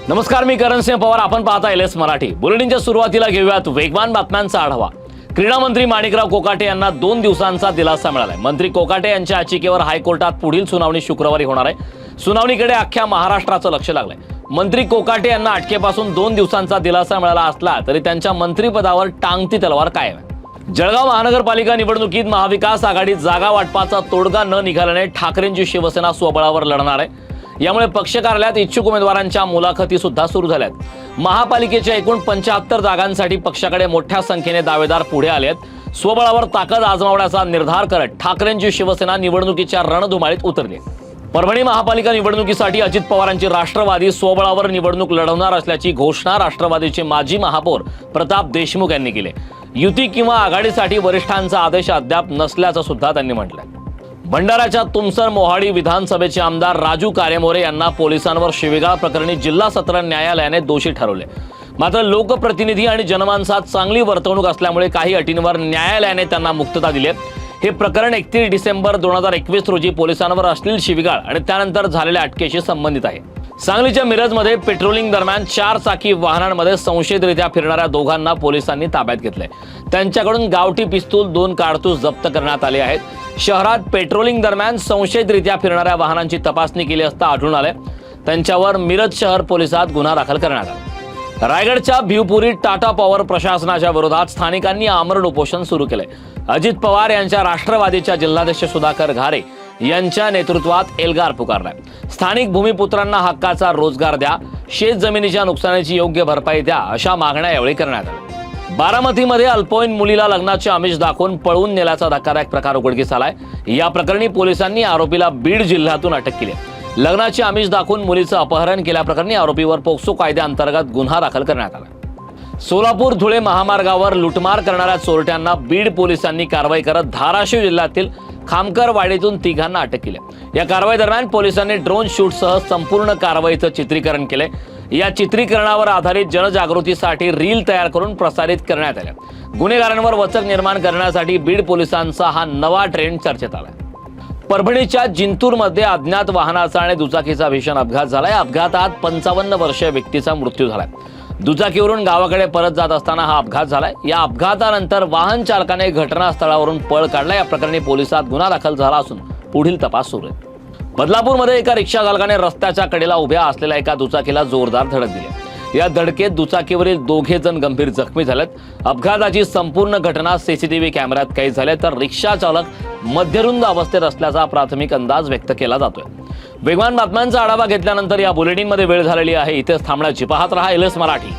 नमस्कार, मी करणसिंह पवार. आपण पाहता एलएस मराठी. बुलेटिनच्या सुरुवातीला घेऊयात वेगवान बातम्यांचा आढावा. क्रीडा मंत्री माणिकराव कोकाटे यांना 2 दिवसांचा दिलासा मिळालाय. मंत्री कोकाटे यांच्या याचिकेवर हायकोर्टात पुढील सुनावणी शुक्रवारी होणार आहे. सुनावणीकडे अख्ख्या महाराष्ट्राचं लक्ष लागलंय. मंत्री कोकाटे यांना अटकेपासून 2 दिवसांचा दिलासा मिळाला असला तरी त्यांच्या मंत्रिपदावर टांगती तलवार कायम आहे. जळगाव महानगरपालिका निवडणुकीत महाविकास आघाडीत जागा वाटपाचा तोडगा न निघाल्याने ठाकरेंची शिवसेना स्वबळावर लढणार आहे. यामुळे पक्ष कार्यालयात इच्छुक उमेदवारांच्या मुलाखती सुद्धा सुरू झाल्यात. महापालिकेच्या एकूण 75 जागांसाठी पक्षाकडे मोठ्या संख्येने दावेदार पुढे आले आहेत. स्वबळावर ताकद आजमावण्याचा निर्धार करत ठाकरेंची शिवसेना निवडणुकीच्या रणधुमाळीत उतरली. परभणी महापालिका निवडणुकीसाठी अजित पवारांची राष्ट्रवादी स्वबळावर निवडणूक लढवणार असल्याची घोषणा राष्ट्रवादीचे माजी महापौर प्रताप देशमुख यांनी केली. युती किंवा आघाडीसाठी वरिष्ठांचा आदेश अद्याप नसल्याचं सुद्धा त्यांनी म्हटलंय. भंडाऱ्याच्या तुमसर मोहाडी विधानसभेचे आमदार राजू कारेमोरे यांना पोलिसांवर शिवीगाळ प्रकरणी जिल्हा सत्र न्यायालयाने दोषी ठरवले. मात्र लोकप्रतिनिधी आणि जनमानसात चांगली वर्तवणूक असल्यामुळे काही अटींवर न्यायालयाने त्यांना मुक्तता दिली. हे प्रकरण 31 डिसेंबर 2021 रोजी पोलिसांवर अश्लील शिवीगाळ आणि त्यानंतर झालेल्या अटकेशी संबंधित आहे. सांगलीच्या मिरजमध्ये पेट्रोलिंग दरम्यान 4 चाकी वाहनांमध्ये संशयितरित्या फिरणाऱ्या दोघांना पोलिसांनी ताब्यात घेतले. त्यांच्याकडून गावठी पिस्तूल, 2 कारतूस जप्त करण्यात आले आहेत. शहरात पेट्रोलिंग दरम्यान संशयितरित्या फिरणाऱ्या वाहनांची तपासणी केली असता आढळून आले. त्यांच्यावर मिरज शहर पोलिसात गुन्हा दाखल करण्यात आला. रायगडच्या भिवपुरीत टाटा पॉवर प्रशासनाच्या विरोधात स्थानिकांनी आमरण उपोषण सुरू केले. अजित पवार यांच्या राष्ट्रवादीच्या जिल्हाध्यक्ष सुधाकर घारे यांच्या नेतृत्वात एल्गार पुकारलाय. स्थानिक भूमिपुत्रांना हक्काचा रोजगार द्या, शेत जमिनीच्या नुकसानीची योग्य भरपाई द्या, अशा मागण्या यावेळी करण्यात आल्या. बारामतीमध्ये अल्पवयीन मुलीला लग्नाचे आमिष दाखवून पळवून नेल्याचा धक्कादायक प्रकार उघडकीस आलाय. या प्रकरणी पोलिसांनी आरोपीला बीड जिल्ह्यातून अटक केली. लग्नाचे आमिष दाखवून मुलीचं अपहरण केल्याप्रकरणी आरोपीवर पोक्सो कायद्याअंतर्गत गुन्हा दाखल करण्यात आला. सोलापूर धुळे महामार्गावर लुटमार करणाऱ्या चोरट्यांना बीड पोलिसांनी कारवाई करत धाराशिव जिल्ह्यातील खामकरवाडीतून 3 अटक केली. या कारवाई दरम्यान पोलिसांनी ड्रोन शूटसह संपूर्ण कारवाईचं चित्रीकरण केले. या चित्रीकरणावर आधारित जनजागृतीसाठी रील तयार करून प्रसारित करण्यात आल्या. गुन्हेगारांवर वचक निर्माण करण्यासाठी बीड पोलिसांचा हा नवा ट्रेंड चर्चेत आला. परभणीच्या जिंतूरमध्ये अज्ञात वाहनाचा आणि दुचाकीचा भीषण अपघात झालाय. अपघातात 55 वर्षीय व्यक्तीचा मृत्यू झालाय. दुचाकीवरून गावाकडे परत जात असताना हा अपघात झालाय. या अपघातानंतर वाहन चालकाने घटनास्थळावरून पळ काढला. या प्रकरणी पोलिसात गुन्हा दाखल झाला असून पुढील तपास सुरू आहे. बदलापूरमध्ये एका रिक्षा चालकाने रस्त्याच्या कडेला उभ्या असलेल्या एका दुचाकीला जोरदार धडक दिली. या धडकेत दुचाकीवरील 2 जण गंभीर जखमी झालेत. अपघाताची संपूर्ण घटना सीसीटीव्ही कॅमेऱ्यात कैद झाली, तर रिक्षा चालक मध्यरुंद अवस्थेत असल्याचा प्राथमिक अंदाज व्यक्त केला जातोय. वेगवान बातम्यांचा आढावा घेतल्यानंतर या बुलेटिनमध्ये वेळ झालेली आहे. इथेच थांबण्याची. पाहत रहा एलएस मराठी.